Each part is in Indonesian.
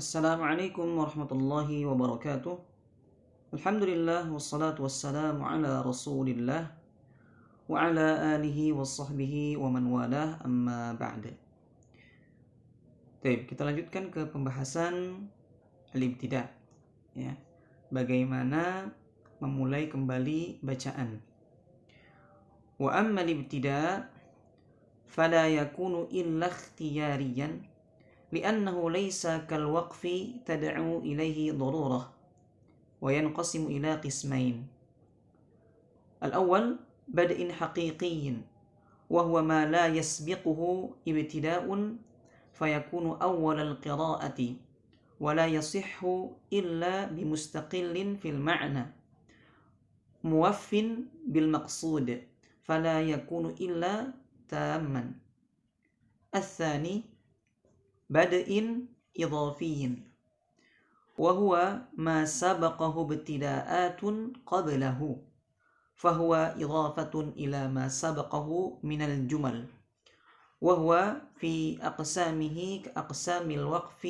Assalamualaikum warahmatullahi wabarakatuh. Alhamdulillah wassalatu wassalamu ala Rasulillah wa ala alihi wa sahbihi wa man walah amma ba'd. Baik, kita lanjutkan ke pembahasan al-ibtida, ya. Bagaimana memulai kembali bacaan. Wa amma al-ibtida fala yakunu illa ikhtiyariyan لأنه ليس كالوقف تدعو إليه ضرورة وينقسم إلى قسمين. الأول بدء حقيقي وهو ما لا يسبقه ابتداء فيكون أول القراءة ولا يصح إلا بمستقل في المعنى موف بالمقصود فلا يكون إلا تاما. الثاني بدء إضافي وهو ما سبقه ابتداءات قبله فهو إضافة إلى ما سبقه من الجمل وهو في أقسامه كأقسام الوقف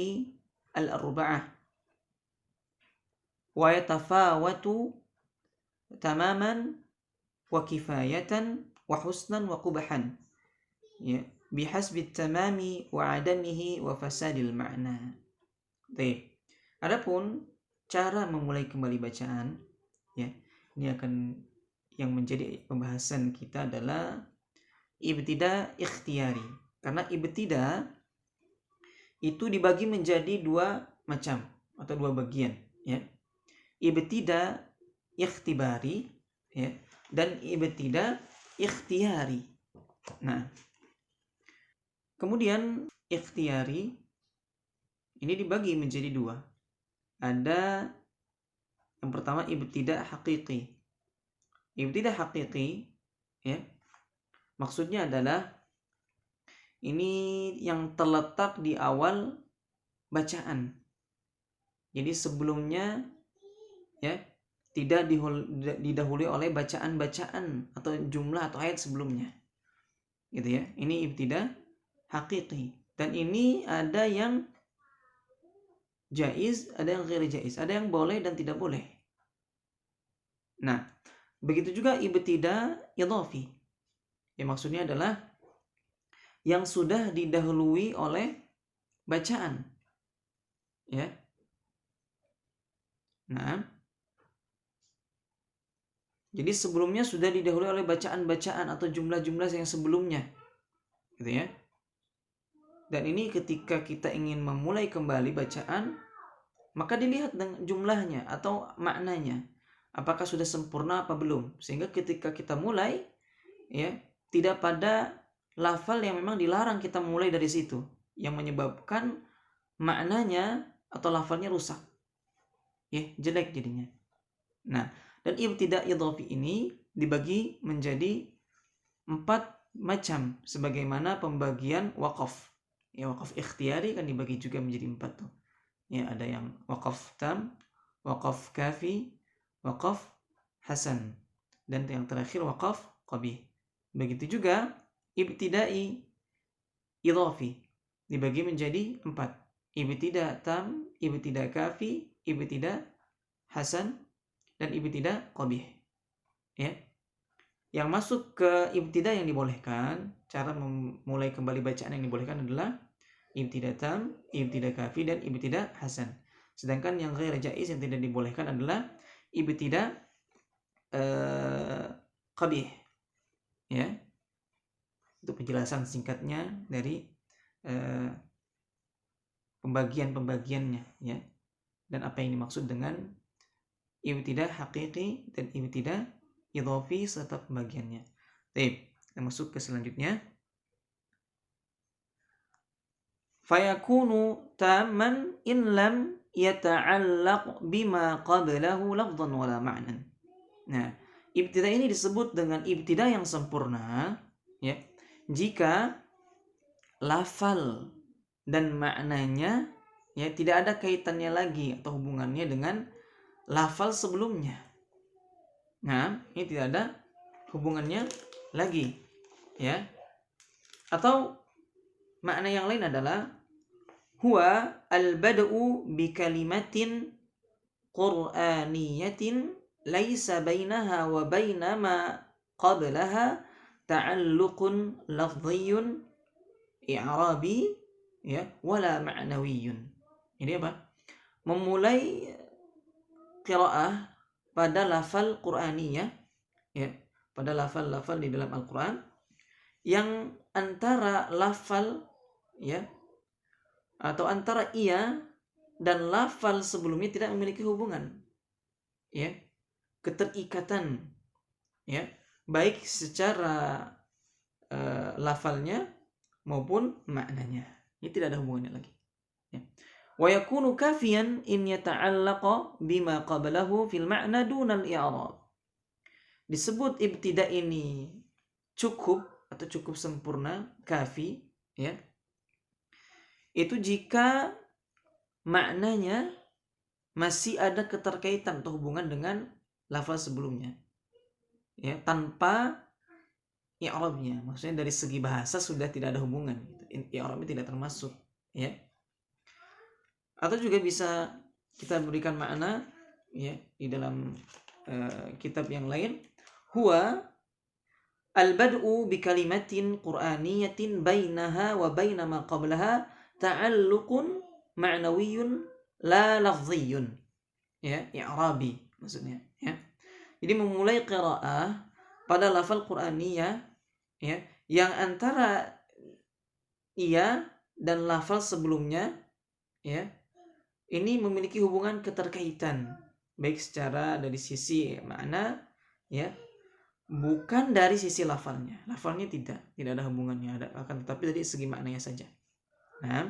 الأربعة ويتفاوت تماما وكفاية وحسنا وقبحا bihasbi tamami wa adamihi wa fasadil ma'na. Baik. Adapun cara memulai kembali bacaan, ya. Ini akan yang menjadi pembahasan kita adalah ibtida ikhtiyari. Karena ibtida itu dibagi menjadi dua macam atau dua bagian, ya. Ibtida ikhtibari, ya, dan ibtida ikhtiyari. Nah, kemudian ikhtiyari ini dibagi menjadi dua. Ada yang pertama ibtida haqiqi. Ibtida haqiqi, ya, maksudnya adalah ini yang terletak di awal bacaan. Jadi sebelumnya, ya, tidak didahului oleh bacaan-bacaan atau jumlah atau ayat sebelumnya. Gitu ya. Ini ibtida hakiki. Dan ini ada yang jaiz, ada yang ghairi jaiz, ada yang boleh dan tidak boleh. Nah, begitu juga ibtida idhafi. Ya, maksudnya adalah yang sudah didahului oleh bacaan. Ya. Nah, jadi sebelumnya sudah didahului oleh bacaan-bacaan atau jumlah-jumlah yang sebelumnya. Gitu ya. Dan ini ketika kita ingin memulai kembali bacaan, maka dilihat dengan jumlahnya atau maknanya. Apakah sudah sempurna apa belum. Sehingga ketika kita mulai, ya, tidak pada lafal yang memang dilarang kita mulai dari situ. Yang menyebabkan maknanya atau lafalnya rusak. Ya, jelek jadinya. Nah, dan ibtida idhafi ini dibagi menjadi 4 macam. Sebagaimana pembagian waqaf. Ya, wakaf ikhtiyari kan dibagi juga menjadi 4 tuh. Ya, ada yang wakaf tam, wakaf kafi, wakaf hasan, dan yang terakhir wakaf qabih. Begitu juga ibtidai idhafi dibagi menjadi 4. Ibtida tam, ibtida kafi, ibtida hasan, dan ibtida qabih. Ya. Yang masuk ke ibtida yang dibolehkan, cara memulai kembali bacaan yang dibolehkan adalah ibtida tam, ibtida kafi, dan ibtida hasan. Sedangkan yang ghair jaiz yang tidak dibolehkan adalah ibtida qabih. Ya. Itu penjelasan singkatnya dari pembagian-pembagiannya, ya. Dan apa yang dimaksud dengan ibtida haqiqi dan ibtida idhafi serta pembagiannya. Baik, kita masuk ke selanjutnya. Fayakunu tamman in lam yata'allaq bima qablahu lafdhan wala ma'nan. Nah, ibtida ini disebut dengan ibtida yang sempurna, ya, jika lafal dan maknanya, ya, tidak ada kaitannya lagi atau hubungannya dengan lafal sebelumnya. Nah, ini tidak ada hubungannya lagi, ya. Atau makna yang lain adalah huwa al-bad'u bi kalimatin qur'aniyatin laisa bainaha wa baina ma qablaha ta'alluqun lafdhiyyun i'rabi ya wala ma'nawiyyun. Ini apa? Memulai qiraah pada lafal Qur'aniyah ya, pada lafal-lafal di dalam Al-Qur'an yang antara lafal ya atau antara ia dan lafal sebelumnya tidak memiliki hubungan ya, keterikatan ya, baik secara lafalnya maupun maknanya. Ini tidak ada hubungannya lagi ya. Wa yakunu kafiyan in yata'allaqa bima qablahu fil ma'na dunal i'rab. Disebut ibtida ini cukup atau cukup sempurna, kafi ya, itu jika maknanya masih ada keterkaitan atau hubungan dengan lafal sebelumnya ya, tanpa i'rabnya. Maksudnya dari segi bahasa sudah tidak ada hubungan, i'rabnya tidak termasuk ya. Atau juga bisa kita berikan makna ya di dalam kitab yang lain, huwa al-bad'u bi kalimatin qur'aniyatin bainaha wa baina ma qablaha ta'alluqun ma'nawiyyun la lafdhiyyun ya, i'rabi maksudnya ya. Jadi memulai qiraah pada lafal Qur'aniyah ya, yang antara ia dan lafal sebelumnya ya, ini memiliki hubungan keterkaitan baik secara dari sisi makna ya, bukan dari sisi lafalnya. Lafalnya tidak ada hubungannya, akan tetapi dari segi maknanya saja. Nah,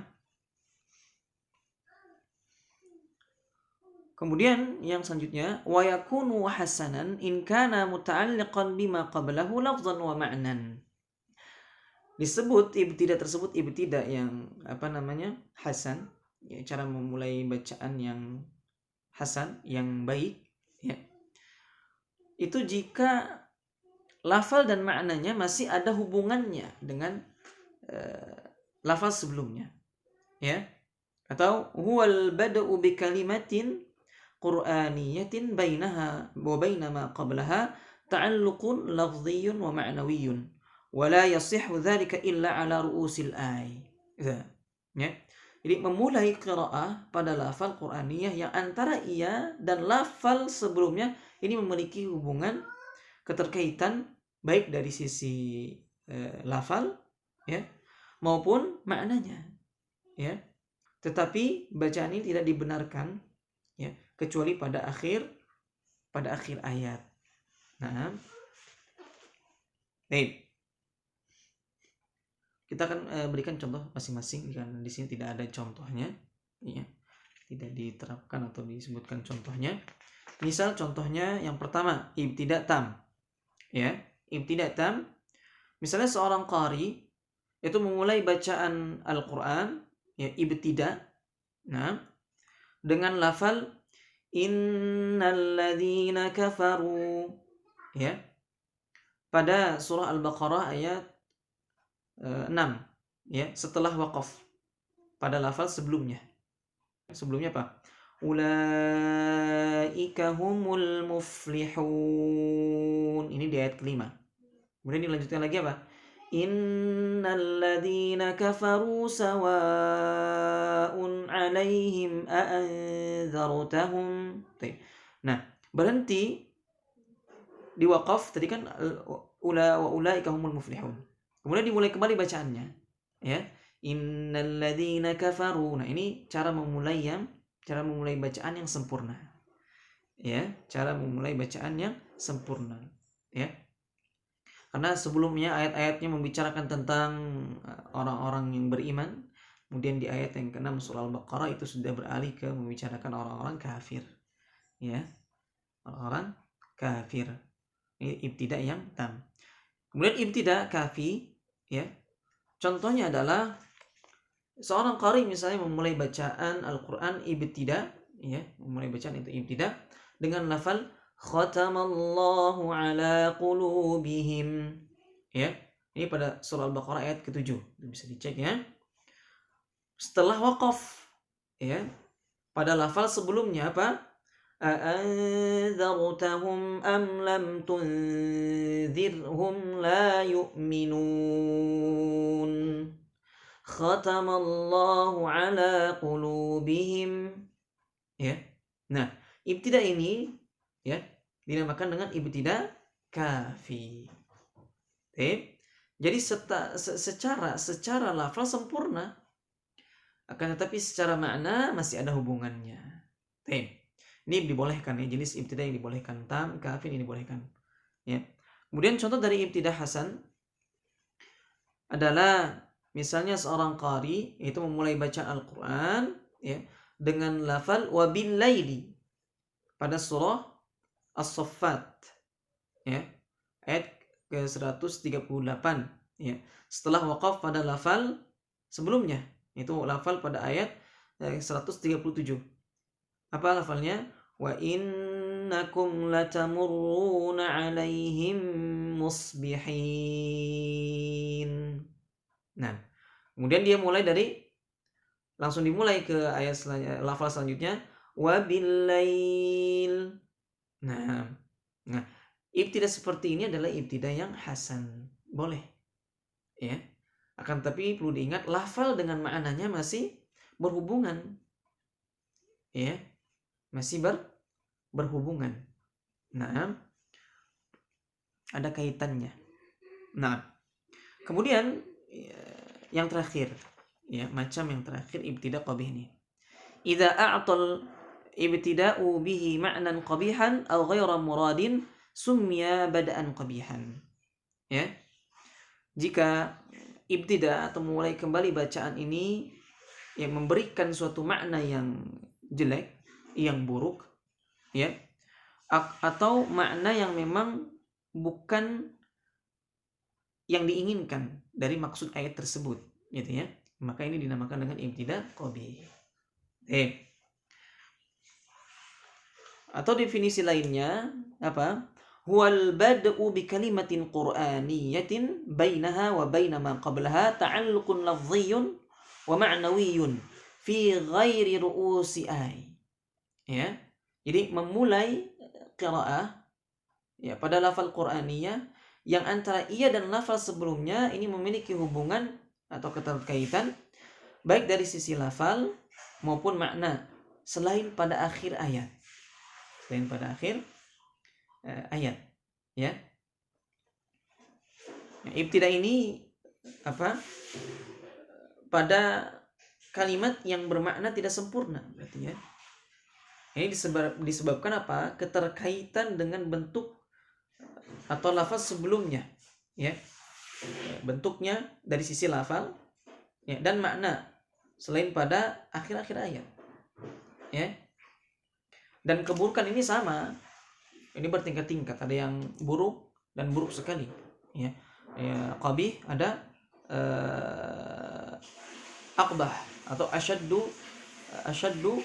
kemudian yang selanjutnya, wa yakunu hasanan in kana muta'alliqan bima qablahu lafzan wa ma'nan. Disebut ibtida tersebut ibtida yang hasan, ya, cara memulai bacaan yang hasan, yang baik ya. Itu jika lafal dan maknanya masih ada hubungannya dengan lafal sebelumnya ya. Atau huwal bada'u bi kalimatin qur'aniyatin bainaha wa baina ma qablaha ta'alluqun lafdhiyyun wa ma'nawiyyun wa la yasihhu dhalika illa ala ru'usil ay. Ya. Jadi memulai qiraah pada lafal Qur'aniyah yang antara ia dan lafal sebelumnya ini memiliki hubungan keterkaitan baik dari sisi lafal ya maupun maknanya ya. Tetapi bacaan ini tidak dibenarkan ya kecuali pada akhir ayat. Nah, baik. Kita akan berikan contoh masing-masing karena di sini tidak ada contohnya ya. Tidak diterapkan atau disebutkan contohnya. Misal contohnya yang pertama ibtida tam. Ya, ibtida tam. Misalnya seorang qari itu memulai bacaan Al-Qur'an ya, ibtida. Nah, dengan lafal innalladzina kafaru ya. Pada surah Al-Baqarah ayat 6 ya, setelah waqaf pada lafal sebelumnya. Sebelumnya apa? Ulaika humul muflihun. Ini di ayat kelima. Kemudian dilanjutkan lagi apa? Innalladzina kafaru sawa'un 'alaihim a'anzartahum. Nah, berhenti di waqaf tadi kan ulaika humul muflihun. Kemudian dimulai kembali bacaannya ya. Innalladzina kafaru. Nah, ini cara memulai bacaan yang sempurna. Ya, cara memulai bacaan yang sempurna ya. Karena sebelumnya ayat-ayatnya membicarakan tentang orang-orang yang beriman. Kemudian di ayat yang ke-6 surah Al-Baqarah itu sudah beralih ke membicarakan orang-orang kafir. Ya. Orang-orang kafir. Ini ibtida yang tam. Kemudian ibtida kafi ya. Contohnya adalah seorang qari misalnya memulai bacaan Al-Qur'an ibtida ya, memulai bacaan itu ibtida dengan lafal khatamallahu ala qulubihim ya. Ini pada surah Al-Baqarah ayat ke-7. Bisa dicek ya. setelah waqaf, ya, pada lafal sebelumnya apa? أأنذرتهم أم لم تنذرهم لا يؤمنون ختم الله على قلوبهم. Ya. Nah, ibtida ini ya dinamakan dengan ibtida kafi. Jadi secara lafal sempurna, akan tetapi secara makna masih ada hubungannya. Ini dibolehkan ya, jenis ibtida yang dibolehkan, tam, kafin ini dibolehkan. Ya. Kemudian contoh dari ibtida hasan adalah misalnya seorang qari itu memulai bacaan Al-Qur'an ya dengan lafal wabil laili pada surah As-Saffat ya ayat ke-138 ya. Setelah waqaf pada lafal sebelumnya, itu lafal pada ayat 137. Apa lafalnya? Wa innakum latamurruna alaihim musbihin. Nah, kemudian dia mulai langsung dimulai ke ayat selanjutnya, lafal selanjutnya wabillail. Nah, ibtida seperti ini adalah ibtida yang hasan, boleh. Ya. Akan tapi perlu diingat lafal dengan maknanya masih berhubungan. Ya. Masih berhubungan. Nah, ada kaitannya. Nah, kemudian yang terakhir, ya, macam yang terakhir ibtida qabih ini. Idza a'tal ibtida'u bihi ma'nan qabihan aw ghayra muradin summiya bada'an qabihan. Ya. Jika ibtida atau mulai kembali bacaan ini yang memberikan suatu makna yang jelek, yang buruk, ya, atau makna yang memang bukan yang diinginkan dari maksud ayat tersebut, gitu ya, maka ini dinamakan dengan ibtida qabih. Atau definisi lainnya apa? Huwal bad'u bi kalimatin qur'aniyatin bainaha wa baina ma qablaha ta'alluqun lafdhiyyun wa ma'nawiyyun fi ghairi ru'usi ay. Ya. Jadi memulai qiraah ya pada lafal Qur'aniyah yang antara ia dan lafal sebelumnya ini memiliki hubungan atau keterkaitan baik dari sisi lafal maupun makna selain pada akhir ayat. Selain pada akhir ayat, ya. Nah, ibtida ini apa? Pada kalimat yang bermakna tidak sempurna, berarti ya. Ini disebabkan apa? Keterkaitan dengan bentuk atau lafaz sebelumnya, ya. Bentuknya dari sisi lafal, ya, dan makna selain pada akhir-akhir ayat, ya. Dan keburukan ini sama, ini bertingkat-tingkat. Ada yang buruk dan buruk sekali, ya. Qabih ada aqbah atau asyaddu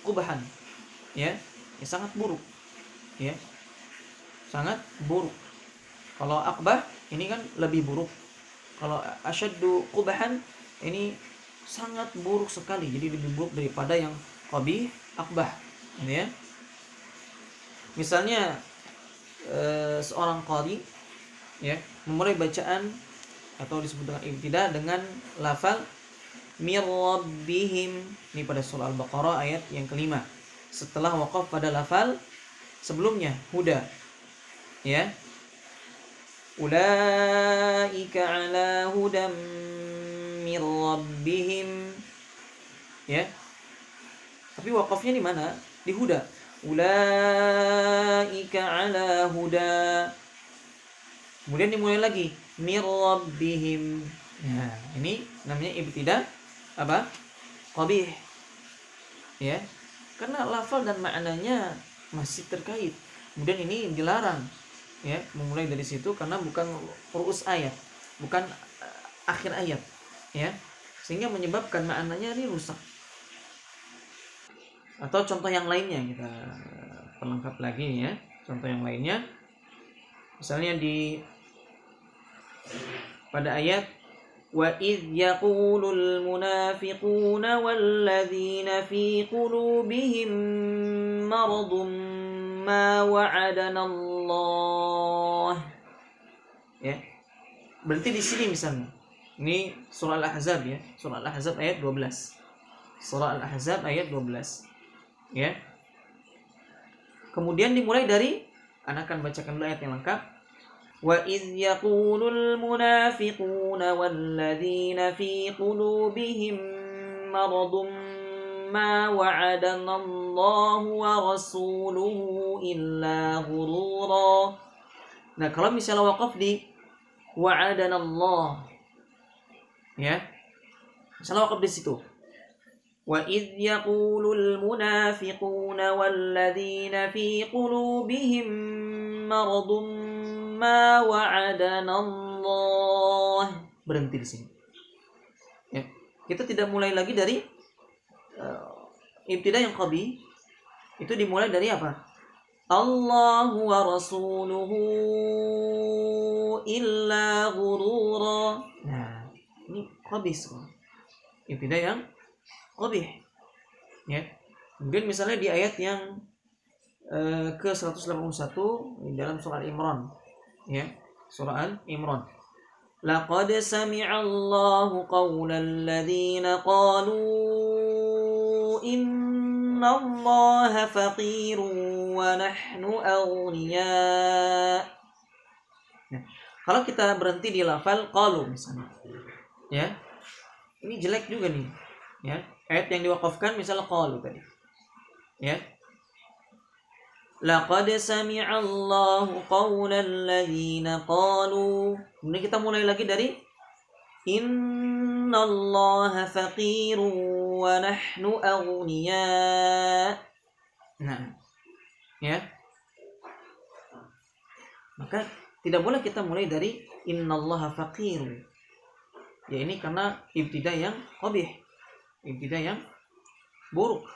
qubahan. Ya, sangat buruk, ya, sangat buruk. Kalau aqbah ini kan lebih buruk. Kalau asyaddu qubahan ini sangat buruk sekali, jadi lebih buruk daripada yang qabih, aqbah, gitu ya. Misalnya seorang qari ya memulai bacaan atau disebut dengan ibtida dengan lafal mir rabbihim, ini pada surah Al-Baqarah ayat yang kelima. Setelah waqaf pada lafal sebelumnya huda, ya, ulaika ala hudam mir rabbihim, ya, tapi waqafnya di mana? Di huda, ulaika ala huda, kemudian dimulai lagi mir rabbihim. Nah, ini namanya ibtida apa? Qabih, ya. Karena lafal dan maknanya masih terkait. Kemudian ini dilarang, ya, memulai dari situ karena bukan ru'us ayat, bukan akhir ayat, ya, sehingga menyebabkan maknanya ini rusak. Atau contoh yang lainnya kita pelengkap lagi, ya. Contoh yang lainnya, misalnya pada ayat وَإِذْ يَقُولُ الْمُنَافِقُونَ وَالَّذِينَ فِي قُلُوبِهِم مَّرَضٌ مَّا وَعَدَنَا اللَّهُ. Ya. Berarti di sini misalnya. Ini surah Al-Ahzab ya. Surah Al-Ahzab ayat 12. Surah Al-Ahzab ayat 12. Ya. Kemudian dimulai dari, Anda akan bacakan dulu ayat yang lengkap. وَإِذْ يَقُولُ الْمُنَافِقُونَ وَالَّذِينَ فِي قُلُوبِهِم مَّرَضٌ مَّا وَعَدَنَا اللَّهُ وَرَسُولُهُ إِلَّا غُرُورًا. Nah, kalau misalnya waqaf di wa'adana Allah, ya, misalnya waqaf di situ. وَإِذْ يَقُولُ الْمُنَافِقُونَ وَالَّذِينَ فِي قُلُوبِهِم مَّرَضٌ مَّا وَعَدَنَا اللَّهُ. Berhenti di sini. Ya. Kita tidak mulai lagi dari ibtida yang qabih. Itu dimulai dari apa? Allahu wa rasuluhu illa ghurura. Nah, ini qabih semua. Ibtida yang qabih. Ya. Kemudian misalnya di ayat yang ke 181 di dalam surah Al-Imran. Ya, surah Al-Imran. Laqad sami'a Allahu qawlal ladzina qalu inna Allaha faqirun wa nahnu aghniya. Ya. Kalau kita berhenti di lafal qalu misalnya. Ya. Ini jelek juga nih. Ya. Ayat yang diwakafkan misalnya qalu tadi. Ya. Laqad sami'a Allahu qawlal ladzina qalu. Kemudian kita mulai lagi dari innallaha faqirun wa nahnu aghniya. Nah, ya. Maka tidak boleh kita mulai dari innallaha faqirun. Ya, ini karena ibtida yang qabih. Ibtida yang buruk,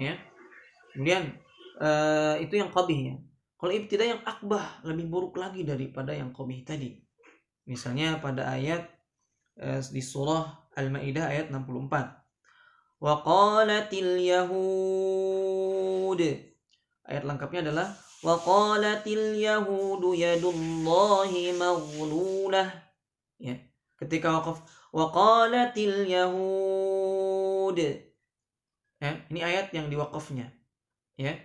ya. Kemudian itu yang qabih ya. Kalau ibtida yang akbah lebih buruk lagi daripada yang qabih tadi. Misalnya pada ayat di surah Al-Maidah ayat 64. Wa qalatil yahud. Ayat lengkapnya adalah wa qalatil yahudu yadullahi maghlulah. Ya. Ketika waqaf wa qalatil yahud. Ya, ini ayat yang diwaqafnya. Ya.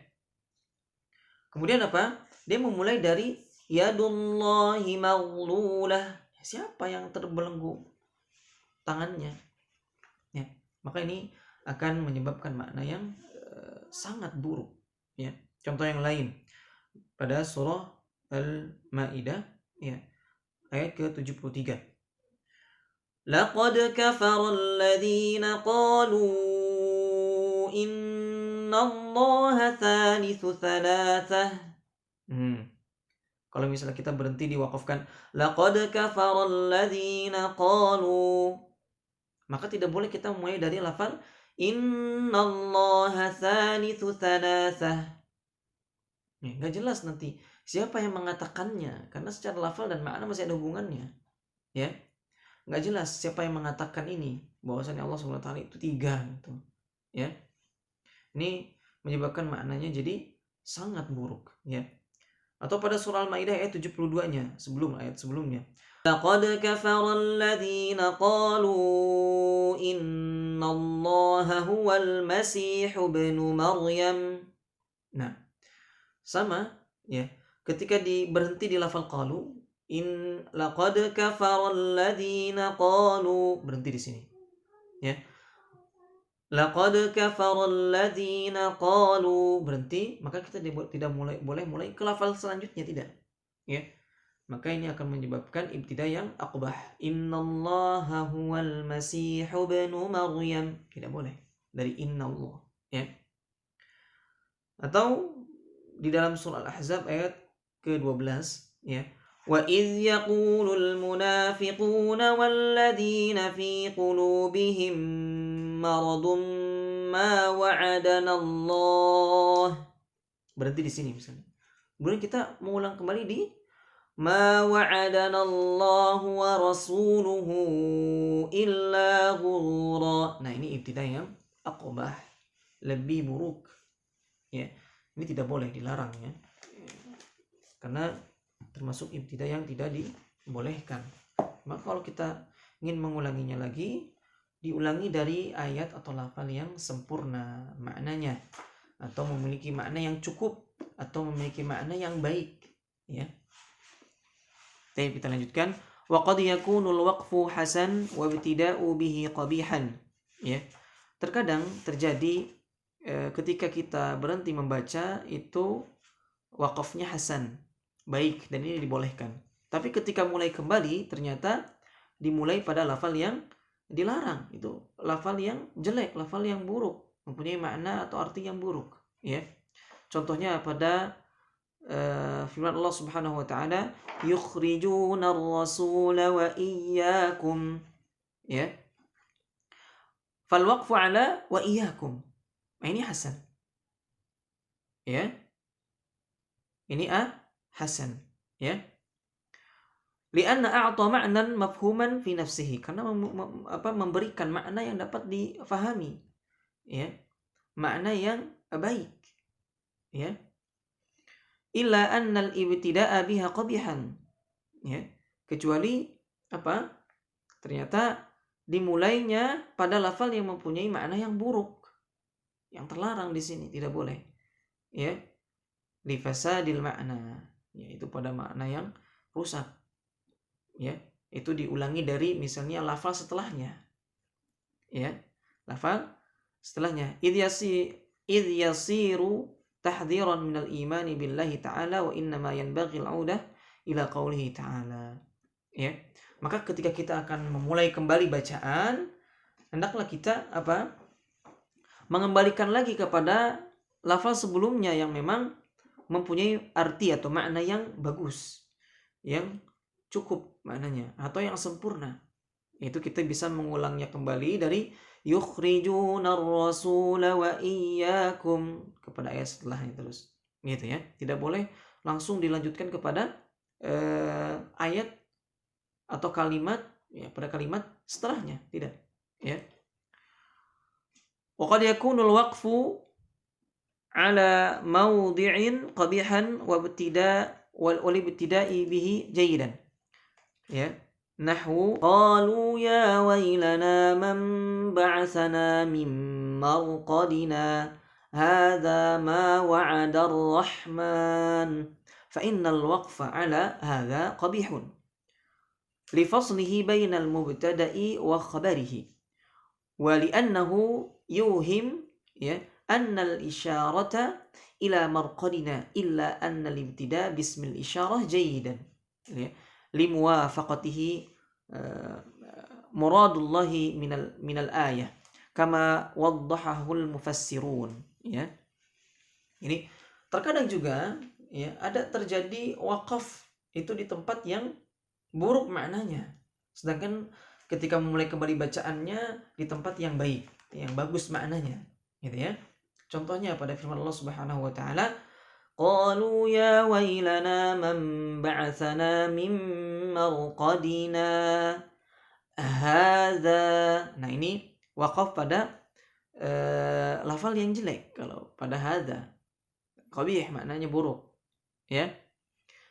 Kemudian apa? Dia memulai dari yadullahi maghlulah. Siapa yang terbelenggu tangannya? Ya. Maka ini akan menyebabkan makna yang sangat buruk. Ya. Contoh yang lain pada surah Al-Maidah ya, ayat ke-73. Laqad kafara alladhina qalu innallaha thalithu thalathah. Kalau misalnya kita berhenti diwakafkan laqad kafara alladhina qalu, maka tidak boleh kita mulai dari lafal innallaha thalithu thalathah. Ya, enggak jelas nanti siapa yang mengatakannya karena secara lafal dan makna masih ada hubungannya. Ya. Enggak jelas siapa yang mengatakan ini bahwasanya Allah SWT itu 3 gitu. Ya. Ini menyebabkan maknanya jadi sangat buruk, ya. Atau pada surah Al-Maidah ayat 72-nya, ayat sebelumnya. Laqad kafara alladhina qalu innallaha huwal masih ibnu Maryam. Nah, sama ya. Ketika berhenti di lafal qalu, laqad kafara alladhina qalu, berhenti di sini. Ya. Laqad kafara alladhina qalu, berhenti, maka kita tidak boleh mulai ke lafal selanjutnya, tidak. Ya. Maka ini akan menyebabkan ibtida yang aqbah. Innallaha huwal masih ibnu Maryam. Tidak boleh dari innallah, ya. Atau di dalam surah Al-Ahzab ayat ke-12 ya. Wa idz yaqulul munafiquna walladzina fi qulubihim maradun ma wa'adana Allah. Berhenti di sini misalnya. Kemudian kita mengulang kembali di ma wa'adana Allah wa rasuluhu illa ghurura. Nah, ini ibtidah yang aqbah, lebih buruk. Ya, ini tidak boleh, dilarang ya. Karena termasuk ibtidah yang tidak dibolehkan. Maka kalau kita ingin mengulanginya lagi, diulangi dari ayat atau lafal yang sempurna maknanya, atau memiliki makna yang cukup, atau memiliki makna yang baik, ya. Baik, kita lanjutkan. Wa qad yakunul waqfu hasan wa ibtida'u bihi qabihan. Ya. Terkadang terjadi ketika kita berhenti membaca itu wakafnya hasan, baik, dan ini dibolehkan. Tapi ketika mulai kembali ternyata dimulai pada lafal yang dilarang, itu lafal yang jelek, lafal yang buruk, mempunyai makna atau arti yang buruk, ya. Contohnya pada firman Allah Subhanahu wa taala, yukhrijuna ar-rasula wa iyyakum, ya. Fal waqfu ala wa iyyakum. Nah, ini hasan. Ya. Ini hasan, ya. Lianna a'ta ma'nan mafhuman fi nafsihi, karena memberikan makna yang dapat difahami, ya, makna yang baik, ya. Illa annal ibtida'a biha qabihan, ya, kecuali apa? Ternyata dimulainya pada lafal yang mempunyai makna yang buruk, yang terlarang di sini, tidak boleh, ya. Li fasadil makna, yaitu pada makna yang rusak. Ya, itu diulangi dari misalnya lafal setelahnya. Ya, lafal setelahnya. Idh yasiru tahdhiran minal imani billahi ta'ala wa innama yanbaghi al-'audah ila qawlihi ta'ala. Ya. Maka ketika kita akan memulai kembali bacaan, hendaklah kita mengembalikan lagi kepada lafal sebelumnya yang memang mempunyai arti atau makna yang bagus, yang cukup maknanya, atau yang sempurna. Itu kita bisa mengulangnya kembali dari yukhrijunar rasula wa iyyakum kepada ayat setelahnya terus, gitu ya. Tidak boleh langsung dilanjutkan kepada ayat atau kalimat, ya, pada kalimat setelahnya, tidak, ya. Wa qad yakunul waqfu ala mawdi'in qabihan wa ibtida'i bihi jayidan. Ya, nahwu qalu ya wailana man ba'athana min marqadina hadza ma wa'ada ar-rahman fa innal waqfa ala hadza qabihun li faslihi bainal mubtada'i wa khabarihi wa li'annahu yuhim, ya, anna al-isyarata ila marqadina illa anna al-ibtida' bismil isyarah jayidan, ya, limuwafaqatihi muradullahi minal ayah kama waddahahul mufassirun, ya. Ini terkadang juga, ya, ada terjadi wakaf itu di tempat yang buruk maknanya, sedangkan ketika memulai kembali bacaannya di tempat yang baik, yang bagus maknanya, gitu ya. Contohnya pada firman Allah Subhanahu wa taala, qalu ya wailana man ba'athana min marqadina hadza. Nah, ini waqaf pada lafal yang jelek. Kalau pada hadza qabih, maknanya buruk, ya.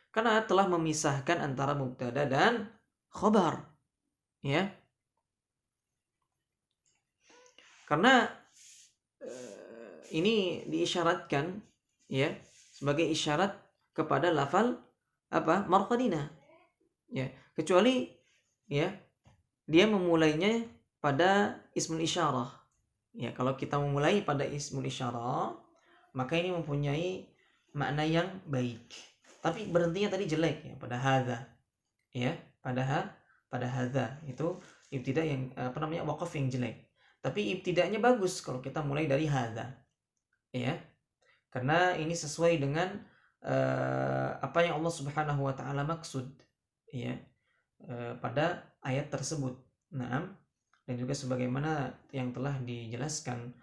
Karena telah memisahkan antara mubtada dan khabar, ya. Karena ini diisyaratkan, ya, sebagai isyarat kepada lafal marqadina, ya, kecuali, ya, dia memulainya pada ismul isyarah. Ya, kalau kita memulai pada ismul isyarah, maka ini mempunyai makna yang baik. Tapi berhentinya tadi jelek, ya, pada hadza, ya, pada hadza itu ibtidah yang waqaf yang jelek. Tapi ibtidanya bagus kalau kita mulai dari hadza, ya. Karena ini sesuai dengan apa yang Allah Subhanahu wa taala maksud, ya, pada ayat tersebut. Naam, dan juga sebagaimana yang telah dijelaskan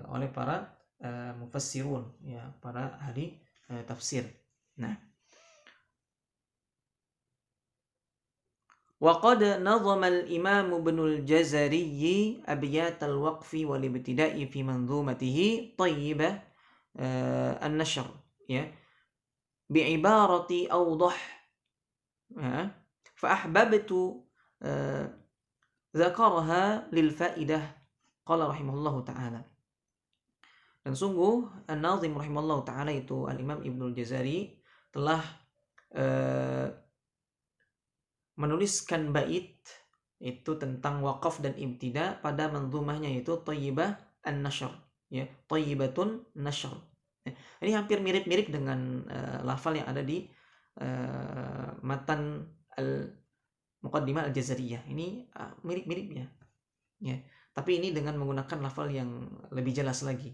oleh para mufassirun, ya, para ahli tafsir. Nah, وقد نظم الإمام ابن الجزري أبيات الوقف والابتداء في منظومته طيبة النشر ya بعبارة أوضح فأحببت ذكرها للفائدة قال رحمه الله تعالى. Dan sungguh An-Nazim rahimahullah ta'ala itu Al-Imam Ibnul Jazari telah menuliskan bait itu tentang wakaf dan ibtida pada manzumahnya yaitu Thayyibah An-Nashr ya, Thayyibatun Nashr. Ini hampir mirip-mirip dengan lafal yang ada di matan Al-Muqaddimah Al-Jazariyah. Ini mirip-miripnya ya. Tapi ini dengan menggunakan lafal yang lebih jelas lagi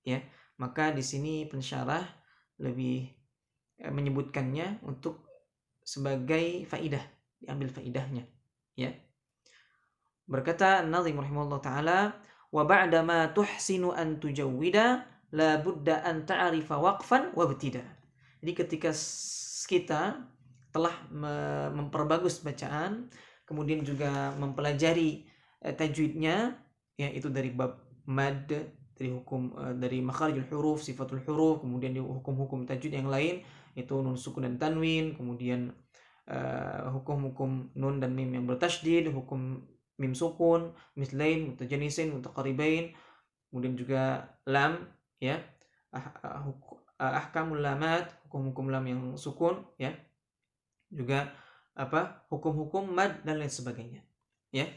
ya. Maka di sini pensyarah lebih menyebutkannya untuk sebagai faidah, diambil faidahnya ya. Berkata An-Nazim rahimahullah taala, wa ba'da ma tuhsinu an tujawwida la budda an ta'rifa waqfan wa ibtida. Jadi ketika kita telah memperbagus bacaan, kemudian juga mempelajari tajwidnya ya, itu dari bab mad, dari hukum dari makharijul huruf, sifatul huruf, kemudian di hukum-hukum tajwid yang lain itu nun sukun dan tanwin, kemudian hukum-hukum nun dan mim yang bertasydid, hukum mim sukun, mislain, mutajanisin, mutaqaribain, kemudian juga lam ya, ahkamul lamat, hukum-hukum lam yang sukun ya, juga hukum-hukum mad dan lain sebagainya ya.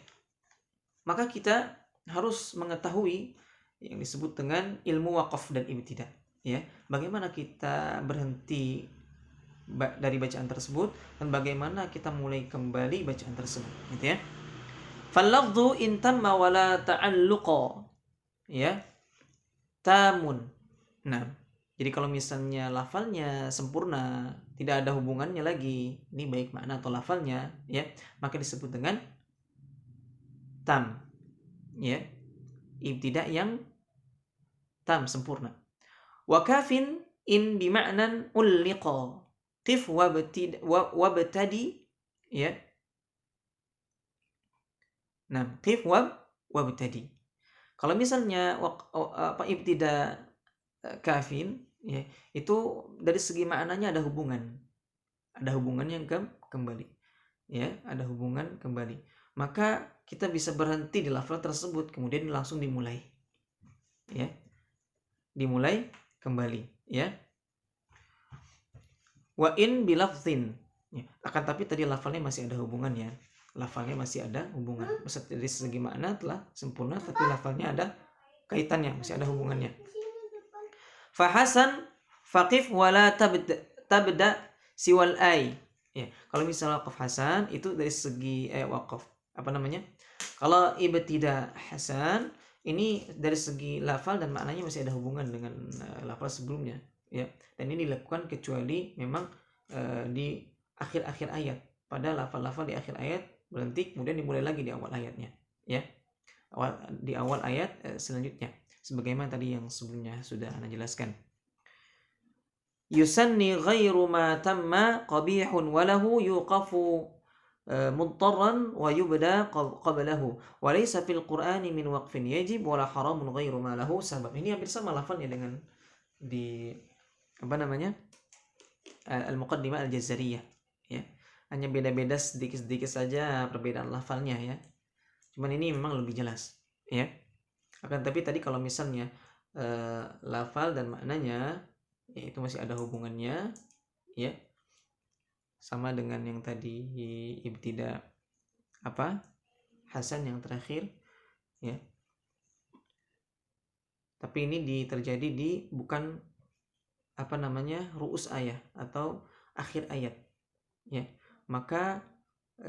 Maka kita harus mengetahui yang disebut dengan ilmu waqaf dan ibtida ya. Bagaimana kita berhenti dari bacaan tersebut dan bagaimana kita mulai kembali bacaan tersebut gitu ya. Fal-lafdhu in tamma wa la ta'alluqa ya tamun. Nah, jadi kalau misalnya lafalnya sempurna, tidak ada hubungannya lagi, ini baik makna atau lafalnya ya, maka disebut dengan tam ya, ibtida yang tam sempurna. Wa kafin in bima'nan ulliqa qif wabtadi ya. Nah, qif wabtadi. Kalau misalnya ibtida kafin ya, itu dari segi maknanya ada hubungan. Ada hubungan yang kembali. Ya, ada hubungan kembali. Maka kita bisa berhenti di lafal tersebut kemudian langsung dimulai. Ya. Dimulai kembali, ya. Wa in bilafzin. Ya. Akan tapi tadi lafalnya masih ada hubungannya. Lafalnya masih ada hubungan. Dari segi makna telah sempurna tapi lafalnya ada kaitannya, masih ada hubungannya. Fahasan faqif wala tabda siwal ay. Ya, kalau misalnya waqaf hasan itu dari segi waqaf kalau ibtida hasan ini dari segi lafal dan maknanya masih ada hubungan dengan lafal sebelumnya ya. Dan ini dilakukan kecuali memang di akhir-akhir ayat. Pada lafal-lafal di akhir ayat berhenti kemudian dimulai lagi di awal ayatnya ya. Di awal ayat selanjutnya sebagaimana tadi yang sebelumnya sudah Anda jelaskan. Yusanni ghairu ma tamma qabihun walahu yuqafu mudtarran wa yubda qablahu wa laysa fil qur'ani min waqfin yajib wala haramun ghairu ma lahu sabab. Ini hampir sama lafalnya dengan di Al-Muqaddimah Al-Jazariyah ya. Hanya beda-beda sedikit-sedikit saja perbedaan lafalnya ya. Cuman ini memang lebih jelas ya. Akan tapi tadi kalau misalnya lafal dan maknanya ya, itu masih ada hubungannya ya. Sama dengan yang tadi ibtida hasan yang terakhir ya. Tapi ini terjadi di bukan ru'us ayat atau akhir ayat ya. Maka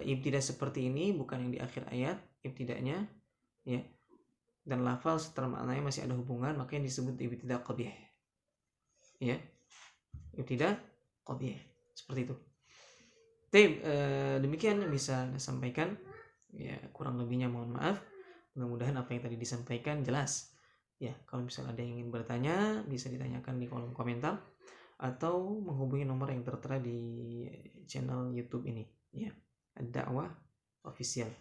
ibtida seperti ini bukan yang di akhir ayat ibtidanya ya. Dan lafal setelah maknanya masih ada hubungan, maka yang disebut ibtida qabih ya. Ibtida qabih seperti itu. Demikian yang bisa saya sampaikan ya, kurang lebihnya mohon maaf. Mudah-mudahan apa yang tadi disampaikan jelas ya. Kalau misalnya ada yang ingin bertanya bisa ditanyakan di kolom komentar atau menghubungi nomor yang tertera di channel YouTube ini ya, Ad-Da'wah official.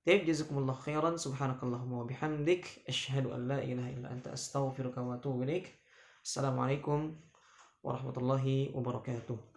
Taib, jazakumullah khairan, subhanakallahumma wa bihamdik, asyhadu an la ilaha illa anta astaghfiruka wa atubu ilaik. Assalamualaikum warahmatullahi wabarakatuh.